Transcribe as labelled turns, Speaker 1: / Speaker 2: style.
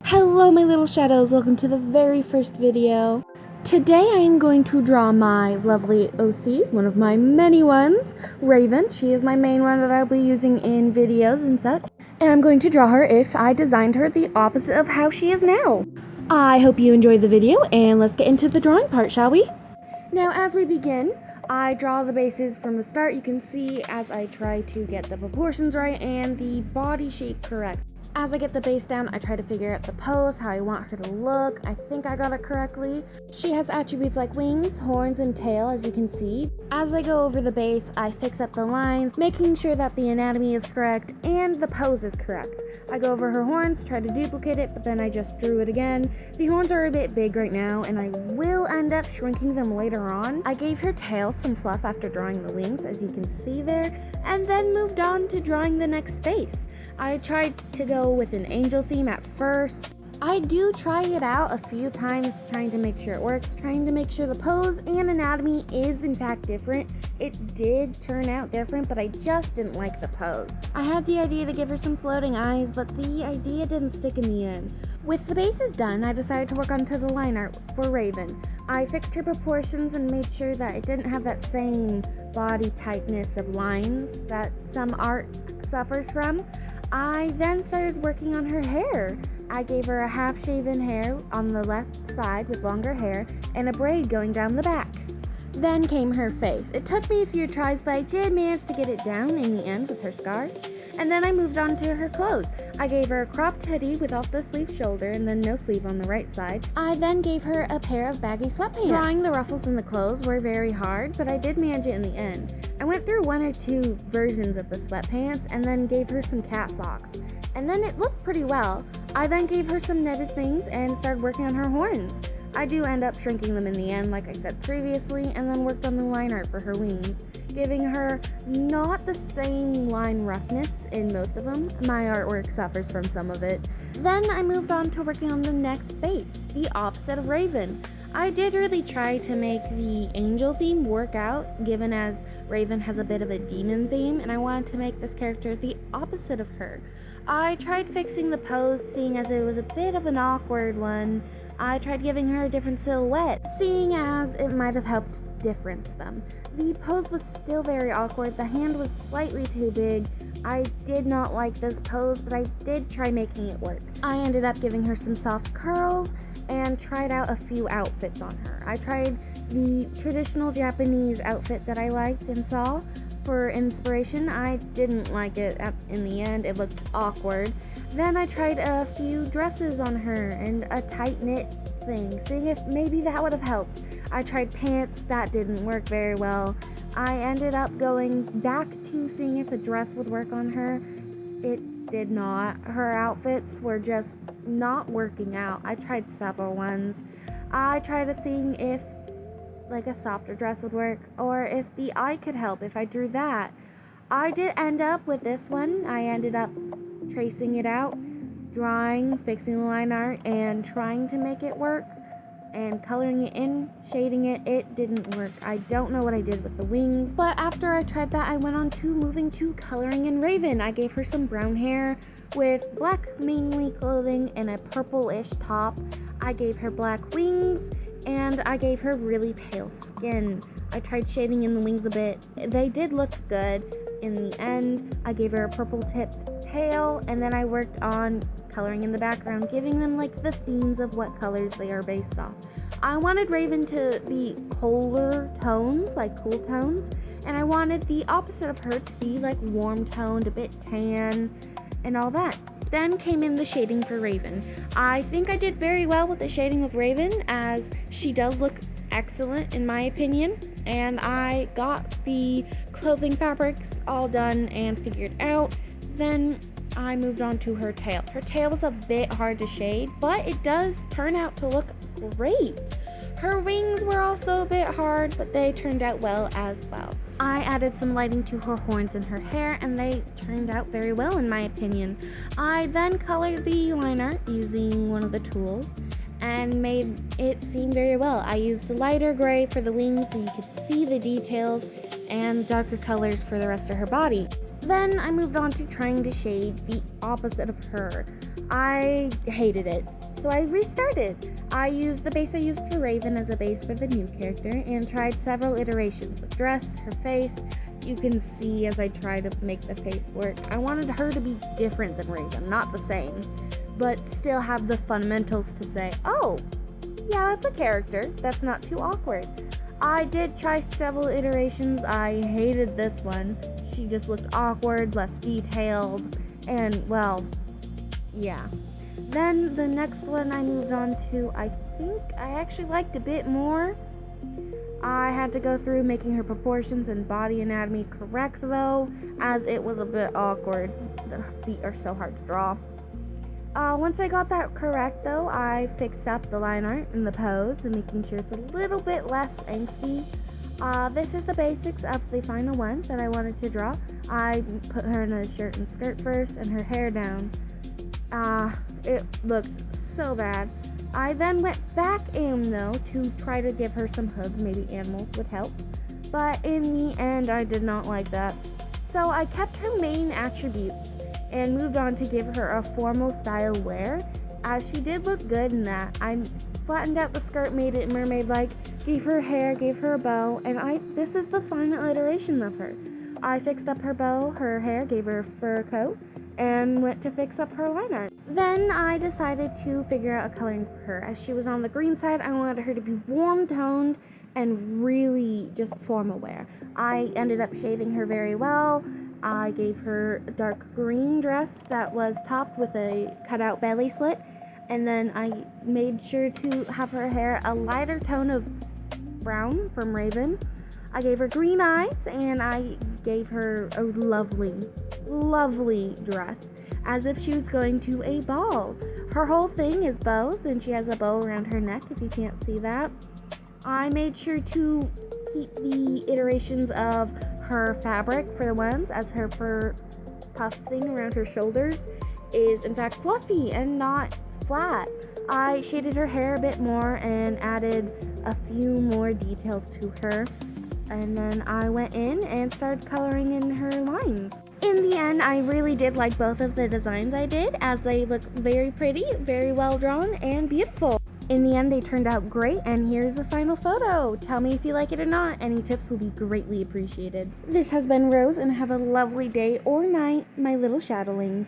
Speaker 1: Hello my little shadows, welcome to the very first video. Today I am going to draw my lovely OCs, one of my many ones, Raven. She is my main one that I'll be using in videos and such. And I'm going to draw her if I designed her the opposite of how she is now. I hope you enjoyed the video and let's get into the drawing part, shall we? Now as we begin, I draw the bases from the start. You can see as I try to get the proportions right and the body shape correct. As I get the base down, I try to figure out the pose, how I want her to look. I think I got it correctly. She has attributes like wings, horns, and tail, as you can see. As I go over the base, I fix up the lines, making sure that the anatomy is correct and the pose is correct. I go over her horns, try to duplicate it, but then I just drew it again. The horns are a bit big right now, and I will end up shrinking them later on. I gave her tail some fluff after drawing the wings, as you can see there, and then moved on to drawing the next base. I tried to go with an angel theme at first. I do try it out a few times, trying to make sure it works, trying to make sure the pose and anatomy is in fact different. It did turn out different, but I just didn't like the pose. I had the idea to give her some floating eyes, but the idea didn't stick in the end. With the bases done, I decided to work onto the line art for Raven. I fixed her proportions and made sure that it didn't have that same body tightness of lines that some art suffers from. I then started working on her hair. I gave her a half-shaven hair on the left side with longer hair and a braid going down the back. Then came her face. It took me a few tries, but I did manage to get it down in the end with her scars. And then I moved on to her clothes. I gave her a cropped hoodie with off the sleeve shoulder and then no sleeve on the right side. I then gave her a pair of baggy sweatpants. Drawing the ruffles in the clothes were very hard, but I did manage it in the end. I went through one or two versions of the sweatpants and then gave her some cat socks. And then it looked pretty well. I then gave her some netted things and started working on her horns. I do end up shrinking them in the end, like I said previously, and then worked on the line art for her wings, giving her not the same line roughness in most of them. My artwork suffers from some of it. Then I moved on to working on the next base, the opposite of Raven. I did really try to make the angel theme work out, given as Raven has a bit of a demon theme, and I wanted to make this character the opposite of her. I tried fixing the pose, seeing as it was a bit of an awkward one. I tried giving her a different silhouette, seeing as it might have helped difference them. The pose was still very awkward. The hand was slightly too big. I did not like this pose, but I did try making it work. I ended up giving her some soft curls and tried out a few outfits on her. I tried the traditional Japanese outfit that I liked and saw for inspiration. I didn't like it in the end. It looked awkward. Then I tried a few dresses on her and a tight knit thing, seeing if maybe that would have helped. I tried pants. That didn't work very well. I ended up going back to seeing if a dress would work on her. It did not. Her outfits were just not working out. I tried several ones. I tried seeing if like a softer dress would work, or if the eye could help if I drew that. I did end up with this one. I ended up tracing it out, drawing, fixing the line art, and trying to make it work, and coloring it in, shading it. It didn't work. I don't know what I did with the wings, but after I tried that, I went on to moving to coloring in Raven. I gave her some brown hair with black mainly clothing and a purple-ish top. I gave her black wings, and I gave her really pale skin. I tried shading in the wings a bit. They did look good in the end. I gave her a purple-tipped tail, and then I worked on coloring in the background, giving them like the themes of what colors they are based off. I wanted Raven to be colder tones, like cool tones, and I wanted the opposite of her to be like warm toned, a bit tan, and all that. Then came in the shading for Raven. I think I did very well with the shading of Raven, as she does look excellent in my opinion, and I got the clothing fabrics all done and figured out. Then I moved on to her tail. Her tail was a bit hard to shade, but it does turn out to look great. Her wings were also a bit hard, but they turned out well as well. I added some lighting to her horns and her hair, and they turned out very well in my opinion. I then colored the line art using one of the tools and made it seem very well. I used a lighter gray for the wings so you could see the details, and darker colors for the rest of her body. Then I moved on to trying to shade the opposite of her. I hated it, so I restarted. I used the base I used for Raven as a base for the new character and tried several iterations. The dress, her face. You can see as I try to make the face work. I wanted her to be different than Raven, not the same, but still have the fundamentals to say, oh, yeah, that's a character. That's not too awkward. I did try several iterations. I hated this one. She just looked awkward, less detailed, and well, yeah. Then the next one I moved on to, I think I actually liked a bit more. I had to go through making her proportions and body anatomy correct though, as it was a bit awkward. The feet are so hard to draw. Once I got that correct though, I fixed up the line art and the pose and making sure it's a little bit less angsty. This is the basics of the final one that I wanted to draw. I put her in a shirt and skirt first and her hair down. It looked so bad. I then went back in though to try to give her some hooves, maybe animals would help. But in the end, I did not like that. So I kept her main attributes and moved on to give her a formal style wear, as she did look good in that. I flattened out the skirt, made it mermaid-like, gave her hair, gave her a bow, and this is the final iteration of her. I fixed up her bow, her hair, gave her a fur coat, and went to fix up her line art. Then I decided to figure out a coloring for her. As she was on the green side, I wanted her to be warm toned and really just formal wear. I ended up shading her very well. I gave her a dark green dress that was topped with a cutout belly slit, and then I made sure to have her hair a lighter tone of brown from Raven. I gave her green eyes, and I gave her a lovely dress, as if she was going to a ball. Her whole thing is bows, and she has a bow around her neck, if you can't see that. I made sure to keep the iterations of her fabric for the ones, as her fur puff thing around her shoulders is in fact fluffy and not flat. I shaded her hair a bit more and added a few more details to her, and then I went in and started coloring in her lines. In the end, I really did like both of the designs I did, as they look very pretty, very well drawn, and beautiful. In the end, they turned out great, and here's the final photo. Tell me if you like it or not. Any tips will be greatly appreciated. This has been Rose, and have a lovely day or night, my little shadowlings.